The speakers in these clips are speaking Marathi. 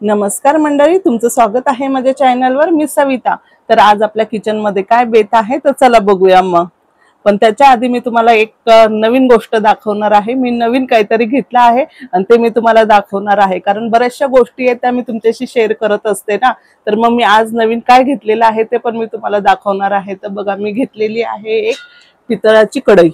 नमस्कार मंडळी, तुमचं स्वागत आहे माझ्या चॅनलवर। मी सविता। तर आज आपल्या किचन मध्ये काय बेत आहे तर चला बघूया मग। पण त्याच्या आधी मी तुम्हाला एक नवीन गोष्ट दाखवणार आहे। मी नवीन काहीतरी घेतलं आहे आणि ते मी तुम्हाला दाखवणार आहे, कारण बऱ्याचशा गोष्टी आहेत त्या मी तुमच्याशी शेअर करत असते ना। तर मग मी आज नवीन काय घेतलेलं आहे ते पण मी तुम्हाला दाखवणार आहे। तर बघा, मी घेतलेली आहे एक पितळाची कढई।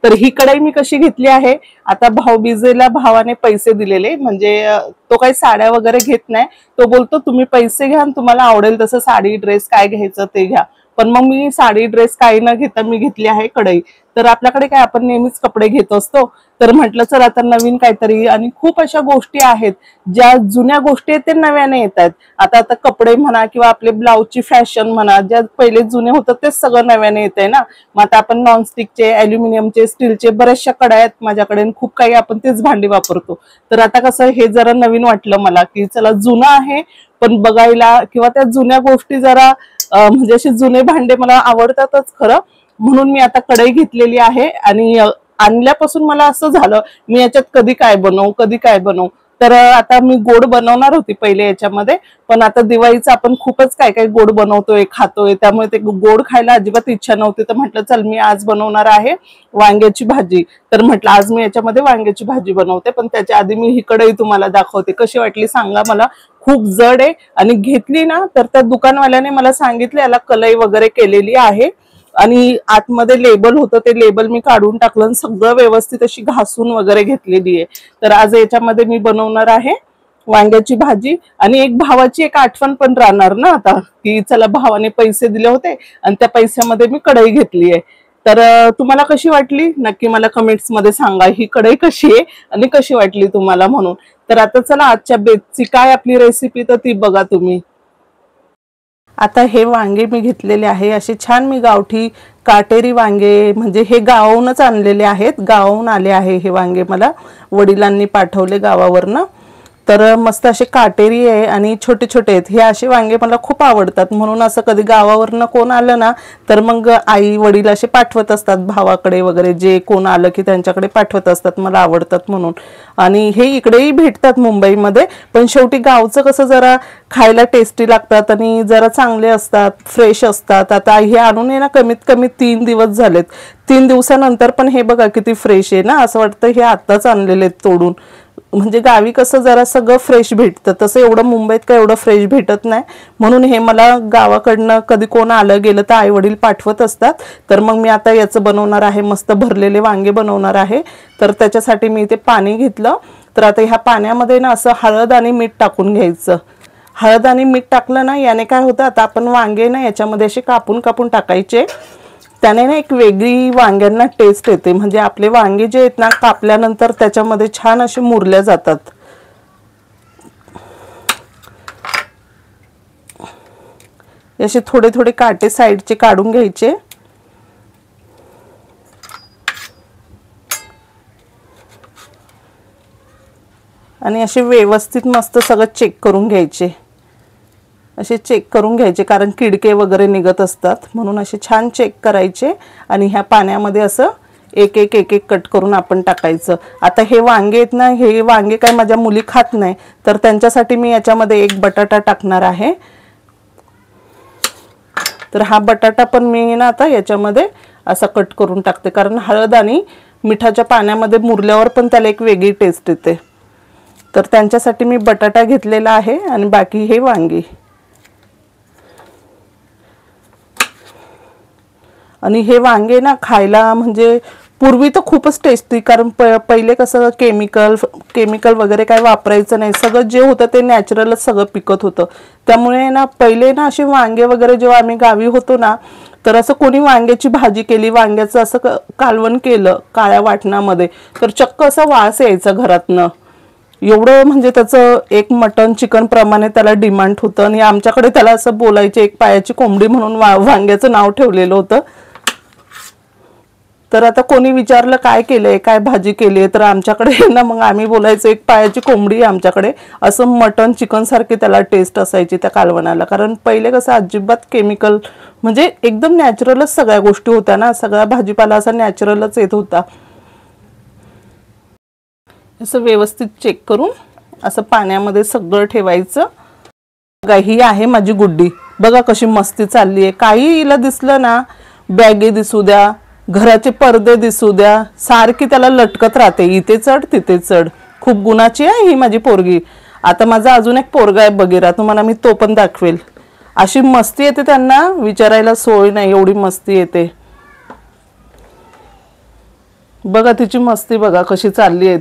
तर ही कढई मी कशी घेतली आहे, आता भाऊबीजेला भावाने पैसे दिलेले, म्हणजे तो काही साड्या वगैरे घेत नाही। तो बोलतो तुम्ही पैसे घ्या आणि तुम्हाला आवडेल तसं साडी ड्रेस काय घ्यायचं ते घ्या। पण मग मी साडी ड्रेस काही न घेता मी घेतली आहे कढई। तर आपल्याकडे काय आपण नेहमीच कपडे घेत असतो, तर म्हटलं चल आता नवीन काहीतरी। आणि खूप अशा गोष्टी आहेत ज्या जुन्या गोष्टी आहेत ते नव्याने येत आहेत। आता कपडे म्हणा किंवा आपले ब्लाऊजची फॅशन म्हणा, ज्या पहिले जुने होतं तेच सगळं नव्याने येत आहे ना। मग आता आपण नॉनस्टिकचे, ॲल्युमिनियमचे, स्टीलचे बरेचशा कढया आहेत माझ्याकडे, खूप काही आपण तेच भांडी वापरतो। तर आता कसं हे जरा नवीन वाटलं मला की चला जुनं आहे पण बघायला, किंवा त्या जुन्या गोष्टी जरा म्हणजे असे जुने भांडे मला आवडतातच खरं, म्हणून मी आता कढई घेतलेली आहे। आणि आणल्यापासून मला असं झालं मी याच्यात कधी काय बनवू। तर आता मी गोड बनवणार होती पहिले याच्यामध्ये, पण आता दिवाळीचं आपण खूपच काय काय गोड बनवतोय खातोय, त्यामुळे ते गोड खायला अजिबात इच्छा नव्हती। तर म्हटलं चल मी आज बनवणार आहे वांग्याची भाजी। तर म्हटलं आज मी याच्यामध्ये वांग्याची भाजी बनवते, पण त्याच्या आधी मी ही कढई तुम्हाला दाखवते। कशी वाटली सांगा मला। खूप जड आहे आणि घेतली ना तर त्या दुकानवाल्याने मला सांगितलं याला कलई वगैरे केलेली आहे, आणि आतमध्ये लेबल होतं ते लेबल मी काढून टाकलं आणि सगळं व्यवस्थित अशी घासून वगैरे घेतलेली आहे। तर आज याच्यामध्ये मी बनवणार आहे वांग्याची भाजी। आणि एक भावाची एक आठवण पण राहणार ना आता, की चला भावाने पैसे दिले होते आणि त्या पैशामध्ये मी कढई घेतली आहे। तर तुम्हाला कशी वाटली नक्की मला कमेंट्स मध्ये सांगा, ही कढई कशी आहे आणि कशी वाटली तुम्हाला म्हणून। तर आता चला आजच्या बेतची काय आपली रेसिपी तर ती बघा तुम्ही। आता हे वांगे मी घेतलेले आहे, असे छान मी गावठी काटेरी वांगे, म्हणजे हे गावाहूनच आणलेले आहेत। गावाहून आले आहे हे वांगे, मला वडिलांनी पाठवले गावावरनं। तर मस्त असे काटेरी आहे आणि छोटे छोटे आहेत। हे असे वांगे मला खूप आवडतात, म्हणून असं कधी गावावरनं कोण आलं ना तर मग आई वडील असे पाठवत असतात भावाकडे वगैरे, जे कोण आलं की त्यांच्याकडे पाठवत असतात, मला आवडतात म्हणून। आणि हे इकडेही भेटतात मुंबईमध्ये, पण शेवटी गावचं कसं जरा खायला टेस्टी लागतात आणि जरा चांगले असतात, फ्रेश असतात। आता हे आणून आहे ना कमीत कमी 3 दिवस झालेत। 3 दिवसानंतर पण हे बघा किती फ्रेश आहे ना, असं वाटतं हे आताच आणलेले आहेत तोडून। म्हणजे गावी कसं जरा सगळं फ्रेश भेटतं, तसं एवढं मुंबईत काय एवढं फ्रेश भेटत नाही, म्हणून हे मला गावाकडनं कधी कोण आलं गेलं तर आई वडील पाठवत असतात। तर मग मी आता याचं बनवणार आहे, मस्त भरलेले वांगे बनवणार आहे। तर त्याच्यासाठी मी इथे पाणी घेतलं। तर आता ह्या पाण्यामध्ये ना असं हळद आणि मीठ टाकून घ्यायचं। हळद आणि मीठ टाकलं ना याने काय होतं, आता आपण वांगे ना याच्यामध्ये असे कापून कापून टाकायचे, त्याने ना एक वेगळी वांग्यांना टेस्ट येते। म्हणजे आपले वांगे जे आहेत ना कापल्यानंतर त्याच्यामध्ये छान असे मुरल्या जातात। असे थोडे थोडे काटे साईडचे काढून घ्यायचे आणि असे व्यवस्थित मस्त सगळं चेक करून घ्यायचे। असे चेक करून घ्यायचे, कारण किडके वगैरे निघत असतात, म्हणून असे छान चेक करायचे। आणि ह्या पाण्यामध्ये असं एक एक एक एक कट करून आपण टाकायचं। आता हे वांगे आहेत ना, हे वांगे काय माझ्या मुली खात नाही, तर त्यांच्यासाठी मी याच्यामध्ये एक बटाटा टाकणार आहे। तर हा बटाटा पण मी ना आता याच्यामध्ये असा कट करून टाकते, कारण हळद आणि मिठाच्या पाण्यामध्ये मुरल्यावर पण त्याला एक वेगळी टेस्ट येते। तर त्यांच्यासाठी मी बटाटा घेतलेला आहे आणि बाकी हे वांगी। आणि हे वांगे ना खायला म्हणजे पूर्वी तर खूपच टेस्टी, कारण पहिले कसं केमिकल वगैरे काय वापरायचं नाही, सगळं जे होतं ते नॅचरलच सगळं पिकत होतं। त्यामुळे ना पहिले ना असे वांगे वगैरे जेव्हा आम्ही गावी होतो ना, तर असं कोणी वांग्याची भाजी केली, वांग्याचं असं कालवण केलं काळ्या वाटणामध्ये, तर चक्क असा वास यायचा घरातनं। एवढं म्हणजे त्याचं एक मटन चिकन प्रमाणे त्याला डिमांड होतं। आणि आमच्याकडे त्याला असं बोलायचे एक पायाची कोंबडी म्हणून वांग्याचं नाव ठेवलेलं होतं। तर आता कोणी विचारलं काय केलंय, काय भाजी केली, तर आमच्याकडे ना मग आम्ही बोलायचं एक पायाची कोंबडी आमच्याकडे, असं मटन चिकन सारखी त्याला टेस्ट असायची त्या कालवणाला। कारण पहिले कसं अजिबात केमिकल, म्हणजे एकदम नॅचरलच सगळ्या गोष्टी होत्या ना, सगळा भाजीपाला असा नॅचरलच येत होता। असं व्यवस्थित चेक करून असं पाण्यामध्ये सगळं ठेवायचं। बघा ही आहे माझी गुड्डी, बघा कशी मस्ती चालली आहे। काही हिला दिसलं ना, बॅगे दिसू द्या, घराचे पडदे दिसू द्या, सारखी त्याला लटकत राहते, इथे चढ तिथे चढ। खूप गुणाची आहे ही माझी पोरगी। आता माझा अजून एक पोरगा आहे बघिरा, तुम्हाला मी तो पण दाखवेल। अशी मस्ती येते त्यांना विचारायला सोय नाही, एवढी मस्ती येते। बघा तिची मस्ती बघा कशी चालली आहे।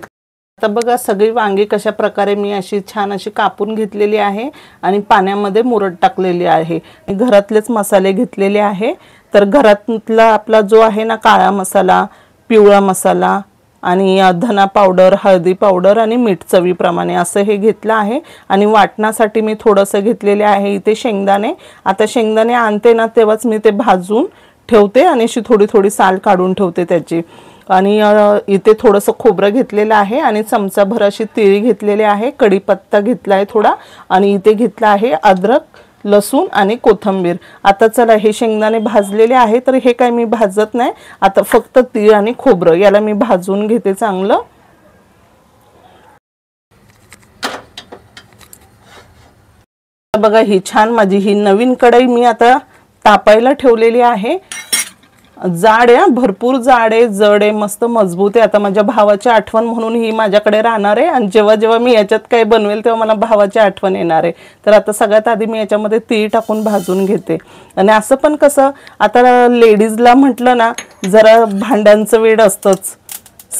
आता बघा सगळी वांगी कशा प्रकारे मी अशी छान अशी कापून घेतलेली आहे आणि पाण्यामध्ये मुरत टाकलेली आहे। घरातलेच मसाले घेतलेले आहे। तर घरातला आपला जो आहे ना, काळा मसाला, पिवळा मसाला आणि धना पावडर, हळदी पावडर आणि मीठ चवीप्रमाणे असं हे घेतलं आहे। आणि वाटण्यासाठी मी थोडंसं घेतलेले आहे इथे शेंगदाणे। आता शेंगदाणे आणते ना तेव्हाच मी ते भाजून ठेवते आणि अशी थोडी थोडी साल काढून ठेवते त्याची। आणि इथे थोडंसं खोबरं घेतलेलं आहे आणि चमचाभर अशी तिळी घेतलेले आहे, कढीपत्ता घेतलाय थोडा आणि इथे घेतला आहे अद्रक, लसूण आणि कोथिंबीर। आता चला हे शेंगदाणे भाजलेले आहे, तर हे काय मी भाजत नाही, आता फक्त तीळ आणि खोबरं याला मी भाजून घेते चांगलं। बघा ही छान माझी ही नवीन कढई मी आता तापायला ठेवलेली आहे। जाड आहे, भरपूर जाड आहे, जड आहे, मस्त मजबूत आहे। आता माझ्या भावाची आठवण म्हणून ही माझ्याकडे राहणार आहे आणि जेव्हा जेव्हा मी याच्यात काही बनवेल तेव्हा मला भावाची आठवण येणार आहे। तर आता सगळ्यात आधी मी याच्यामध्ये तीळ टाकून भाजून घेते। आणि असं पण कसं आता लेडीजला म्हटलं ना, जरा भांड्यांचं वेड असतंच,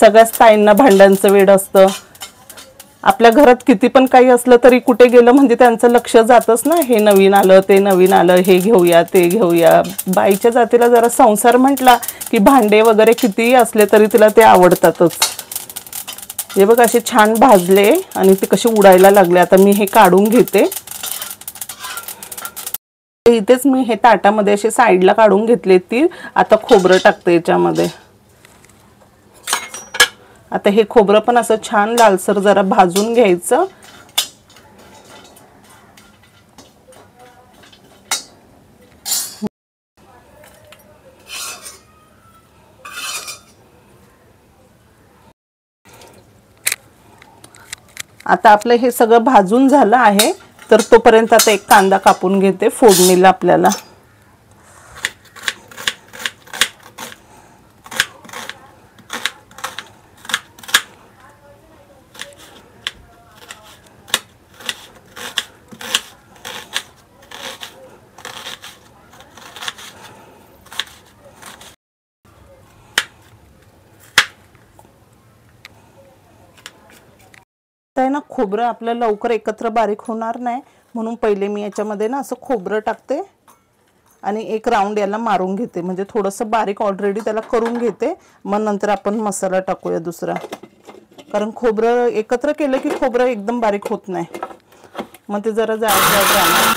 सगळ्याच ताईंना भांड्यांचं वेड असतं। आपल्या घरात किती पण काही असलं तरी कुठे गेलं म्हणजे त्यांचं लक्ष जातच ना, हे नवीन आलं ते नवीन आलं, हे घेऊया ते घेऊया। बाईच्या जातीला जरा संसार म्हटला की भांडे वगैरे कितीही असले तरी तिला ते आवडतातच। हे बघ असे छान भाजले आणि ते कसे उडायला लागले। आता मी हे काढून घेते। इथेच मी हे ताटामध्ये असे साईडला काढून घेतले तीळ। आता खोबरं टाकते याच्यामध्ये। आता हे खोबरं पण असं छान लालसर जरा भाजून घ्यायचं। आता आपलं हे सगळं भाजून झालं आहे, तर तोपर्यंत आता एक कांदा कापून घेते फोडणीला आपल्याला। आहे ना, खोबरं आपलं लवकर एकत्र बारीक होणार नाही, म्हणून पहिले मी याच्यामध्ये ना असं खोबरं टाकते आणि एक राऊंड याला मारून घेते, म्हणजे थोडंसं बारीक ऑलरेडी त्याला करून घेते। मग नंतर आपण मसाला टाकूया दुसरा, कारण खोबरं एकत्र केलं की खोबरं एकदम बारीक होत नाही, मग ते जरा जाड जाड राहणार।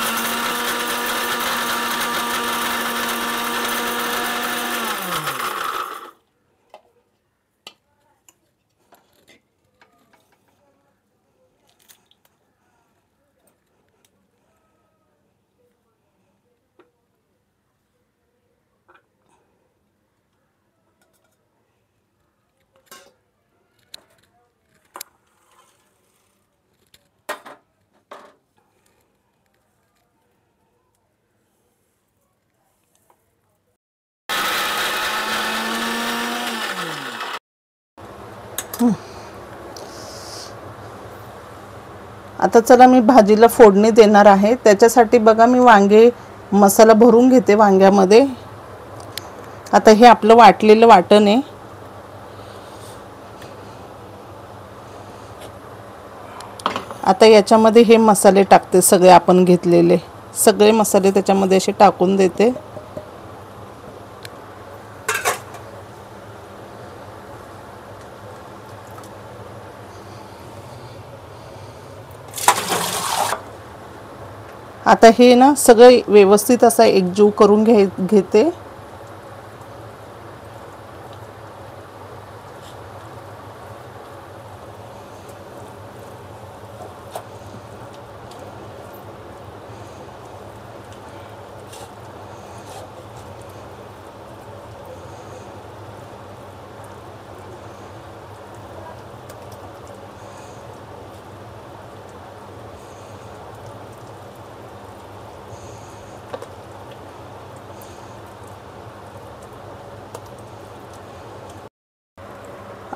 आता चला मी भाजीला फोडणी देणार आहे। त्याच्यासाठी बघा मी वांगे मसाला भरून घेते वांग्यामध्ये। आता हे आपलं वाटलेलं वाटण आहे। आता याच्यामध्ये हे मसाले टाकते, सगळे आपण घेतलेले सगळे मसाले त्याच्यामध्ये असे टाकून देते। आता हे ना सगळे व्यवस्थित असा एकजीव करून घेते।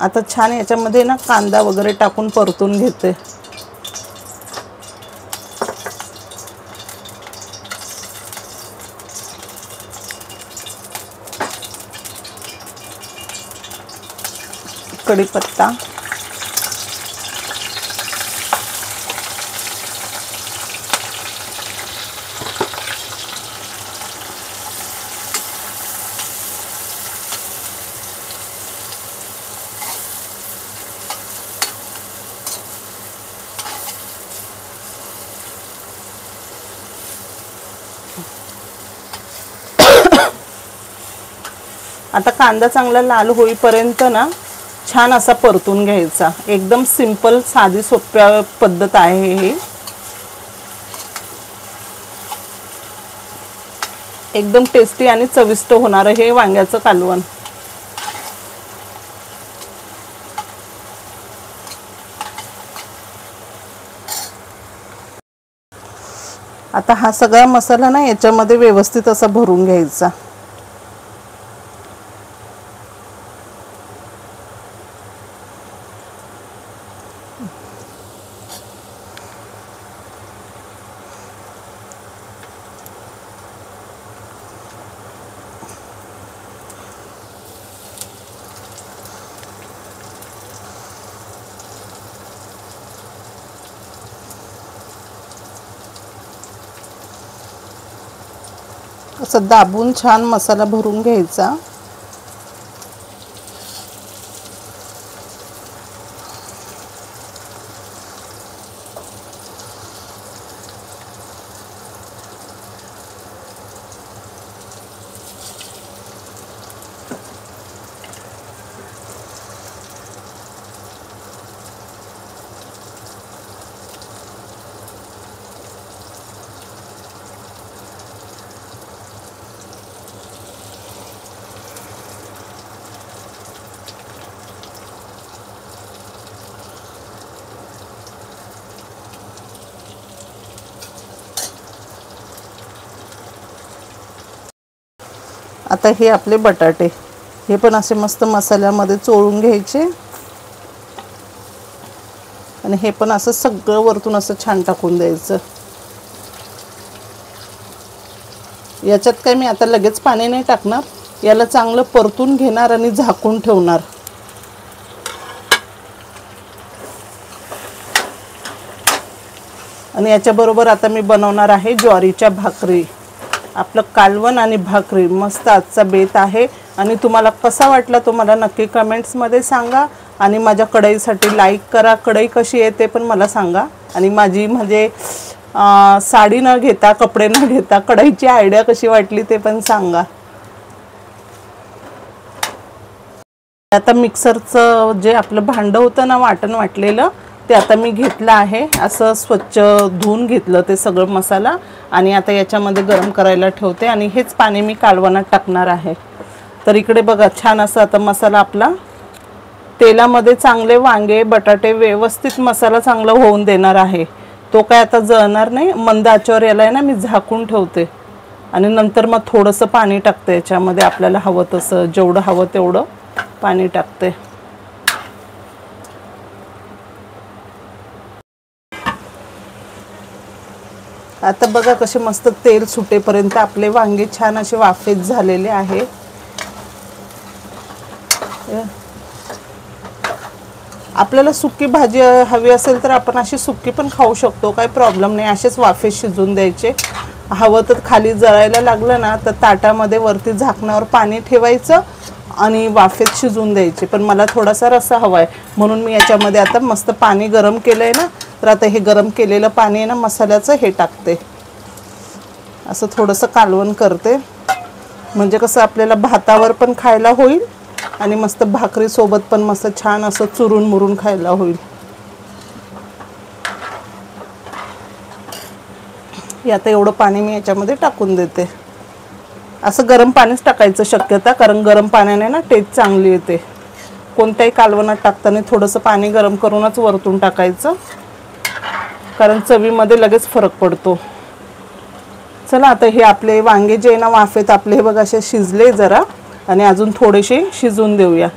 आता छान याच्यामध्ये ना कांदा वगैरे टाकून परतून घेते. कढीपत्ता, आता कांदा चांगला लाल होईपर्यंत ना छान असा परतून घ्यायचा. एकदम सिंपल साधी सोप्या पद्धत आहे ही. एकदम टेस्टी आणि चविष्ट होणार हे वांग्याचं कालवण. आता हा सगळा मसाला ना याच्यामध्ये व्यवस्थित असा भरून घ्यायचा. असं दाबून छान मसाला भरून घ्यायचा. आता हे आपले बटाटे हे पण असे मस्त मसाल्यामध्ये चोळून घ्यायचे आणि हे पण असं सगळं वरतून असं छान टाकून द्यायचं. याच्यात काय मी आता लगेच पाणी नाही टाकणार. याला चांगलं परतून घेणार आणि झाकून ठेवणार. आणि याच्याबरोबर आता मी बनवणार आहे ज्वारीच्या भाकरी. आपलं कालवण आणि भाकरी मस्त आजचा बेत आहे. आणि तुम्हाला कसा वाटला तो मला नक्की कमेंट्समध्ये सांगा. आणि माझ्या कढईसाठी लाईक करा. कढई कशी आहे ते पण मला सांगा. आणि माझी म्हणजे साडी न घेता कपडे न घेता कढईची आयडिया कशी वाटली ते पण सांगा. आता मिक्सरचं जे आपलं भांडं होतं ना वाटण वाटलेलं ते आता मी घेतलं आहे. असं स्वच्छ धुवून घेतलं ते सगळं मसाला. आणि आता याच्यामध्ये गरम करायला ठेवते आणि हेच पाणी मी कालवणात टाकणार आहे. तर इकडे बघा छान असं आता मसाला आपला तेलामध्ये चांगले वांगे बटाटे व्यवस्थित मसाला चांगला होऊन देणार आहे. तो काय आता जळणार नाही. मंद आचेवर याला आहे ना मी झाकून ठेवते आणि नंतर मग थोडंसं पाणी टाकते याच्यामध्ये. आपल्याला हवं तसं जेवढं हवं तेवढं पाणी टाकते. आता बघा कसे मस्त तेल सुटेपर्यंत आपले वांगे छान असे वाफेत झालेले आहे. आपल्याला सुकी भाजी हवी असेल तर आपण अशी सुकी पण खाऊ शकतो. काही प्रॉब्लेम नाही. असेच वाफेत शिजून द्यायचे. हवं तर खाली जळायला लागलं ना तर ताटामध्ये वरती झाकणावर पाणी ठेवायचं आणि वाफेत शिजून द्यायचे. पण मला थोडासा रस्सा हवा आहे म्हणून मी याच्यामध्ये आता मस्त पाणी गरम केलं आहे ना. तर आता हे गरम केलेलं पाणी आहे ना मसाल्याचं हे टाकते. असं थोडंसं कालवण करते म्हणजे कसं आपल्याला भातावर पण खायला होईल आणि मस्त भाकरीसोबत पण मस्त छान असं चुरून मुरून खायला होईल. आता एवढं पाणी मी याच्यामध्ये टाकून देते. असं गरम पाणीच टाकायचं शक्यता. कारण गरम पाण्याने ना टेस्ट चांगली येते. कोणत्याही कालवणात टाकताना थोडंसं पाणी गरम करूनच वरतून टाकायचं. कारण चवीमध्ये लगेच फरक पडतो. चला आता हे आपले वांगे जे ना वाफेत आपले हे बघा असे शिजले जरा आणि अजून थोडेसे शिजून देऊया.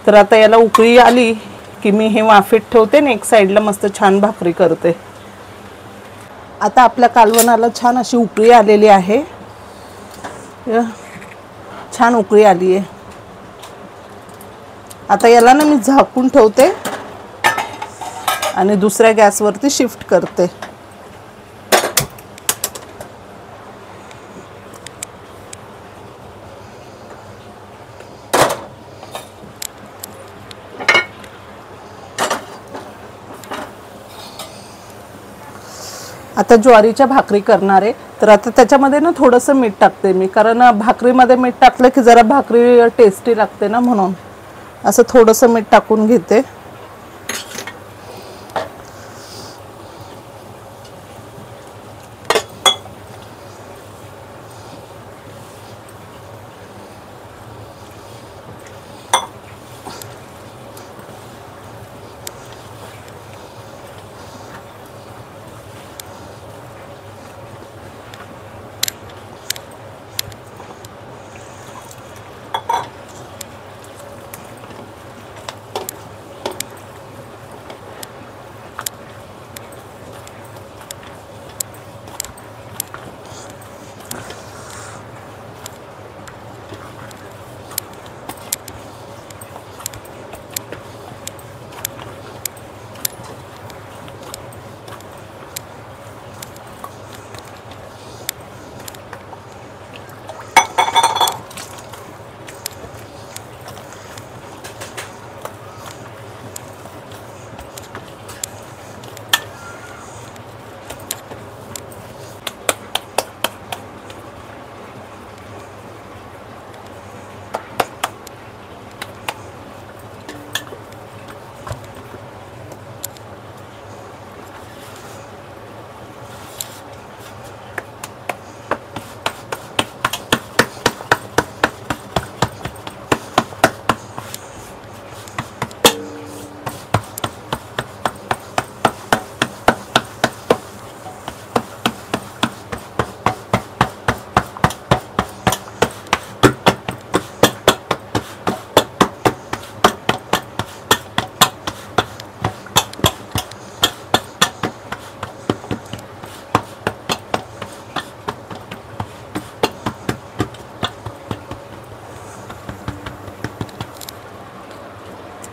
तर आता याला उकळी आली की मी हे वाफेत ठेवते आणि एक साईडला मस्त छान भाकरी करते। आता आपल्या कालवणाला छान अशी उकळी आलेली आहे, छान उकळी आली आहे। आता याला ना मी झाकून ठेवते आणि दुसऱ्या गॅसवरती शिफ्ट करते। आता ज्वारीच्या भाकरी करणार आहे, तर आता त्याच्यामध्ये ना थोडंसं मीठ टाकते मी, कारण भाकरीमध्ये मीठ टाकलं की जरा भाकरी टेस्टी लागते ना, म्हणून असं थोडंसं मीठ टाकून घेते।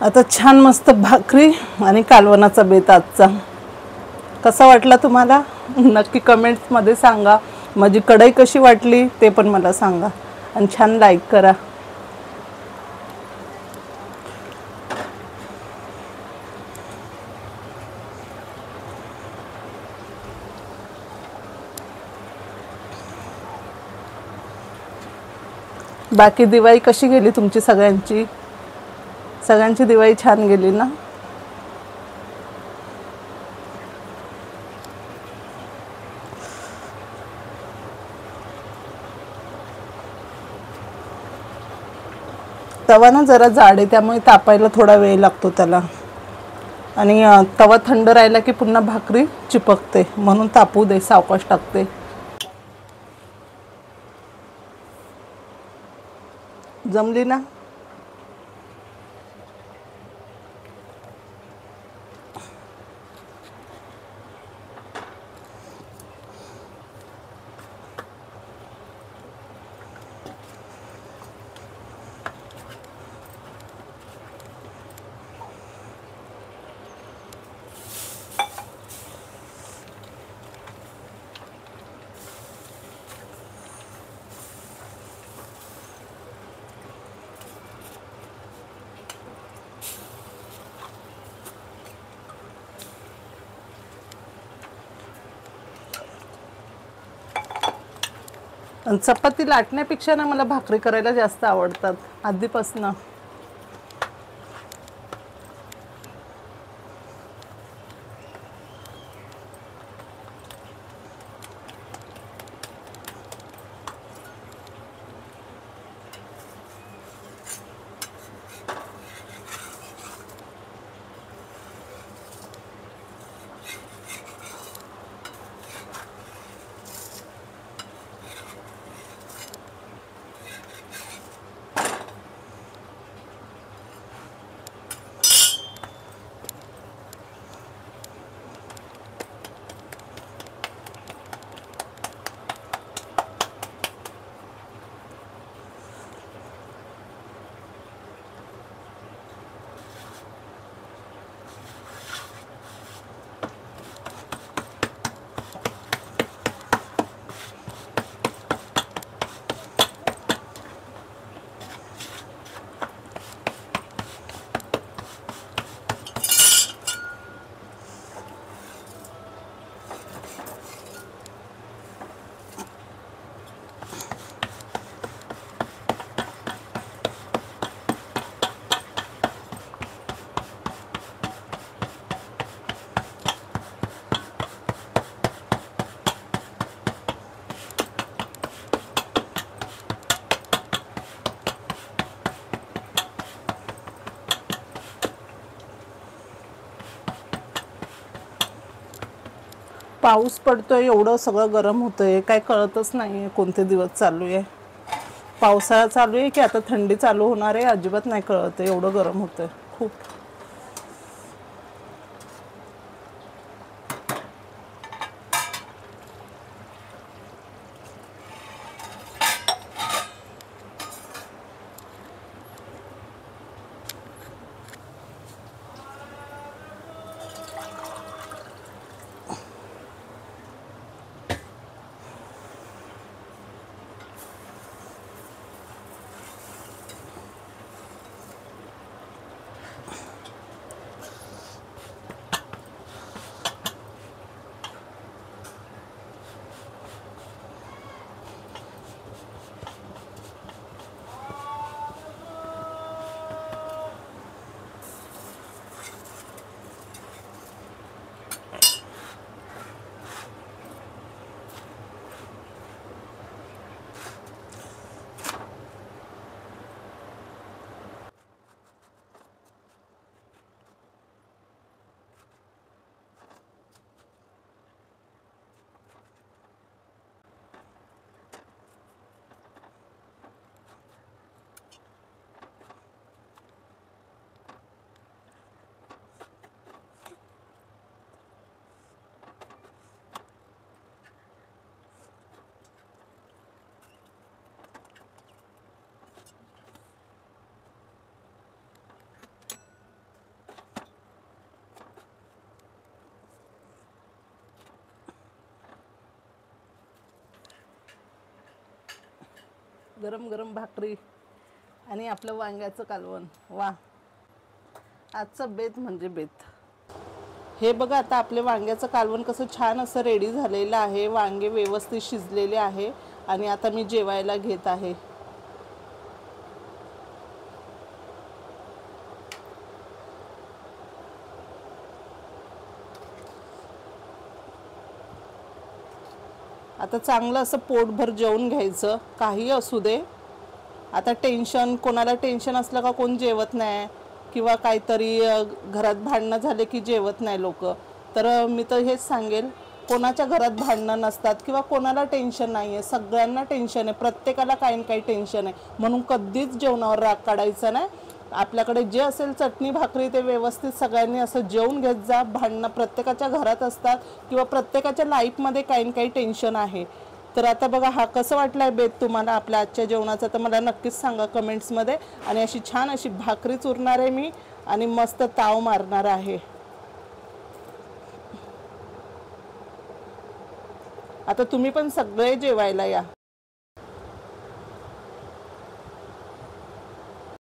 आता छान मस्त भाकरी आणि कालवणाचा बेत आजचा कसा वाटला तुम्हाला नक्की कमेंट्स मध्ये सांगा। माझी कढई कशी वाटली ते पण मला सांगा आणि छान लाईक करा। बाकी दिवाळी कशी गेली तुमची सगळ्यांची? सगळ्यांची दिवाळी छान गेली ना? तवा ना जरा जाड आहे त्यामुळे तापायला थोडा वेळ लागतो त्याला, आणि तवा थंड राहिला की पुन्हा भाकरी चिपकते, म्हणून तापू दे, सावकाश टाकते। जमली ना? चपाती लाटण्यापेक्षा ना मला भाकरी करायला जास्त आवडतात आधीपासून। पाऊस पडतोय, एवढं सगळं गरम होतंय, काय कळतच नाहीये कोणते दिवस चालू आहे. पावसाळा चालू आहे की आता थंडी चालू होणार आहे अजिबात नाही कळत, एवढं गरम होतंय खूप. गरम गरम भाकरी आणि आपलं वांग्याचं कालवण, वा आजचं बेत म्हणजे बेत. हे बघा आता आपले वांग्याचं कालवण कसं छान असं रेडी झालेलं आहे, वांगे व्यवस्थित शिजलेले आहे आणि आता मी जेवायला घेत आहे. आता चांगलं असं पोटभर जेवून घ्यायचं, काही असू दे. आता टेन्शन, कोणाला टेन्शन असलं का कोण जेवत नाही, किंवा काहीतरी घरात भांडणं झाले की जेवत नाही लोक. तर मी तर हेच सांगेल, कोणाच्या घरात भांडणं नसतात किंवा कोणाला टेन्शन नाही आहे, सगळ्यांना टेन्शन आहे, प्रत्येकाला काही ना काही टेन्शन आहे. म्हणून कधीच जेवणावर राग काढायचा नाही. आपल्याकडे जे असेल चटणी भाकरी ते व्यवस्थित सगळ्यांनी असं जेवून घेत जा. भांडणं प्रत्येकाच्या घरात असतात किंवा प्रत्येकाच्या लाईफमध्ये काही ना काही टेन्शन आहे. तर आता बघा हा कसं वाटलाय बेत तुम्हाला आपल्या आजच्या जेवणाचा, तर मला नक्कीच सांगा कमेंट्समध्ये. आणि अशी छान अशी भाकरी चुरणार आहे मी आणि मस्त ताव मारणार आहे. आता तुम्ही पण सगळे जेवायला या.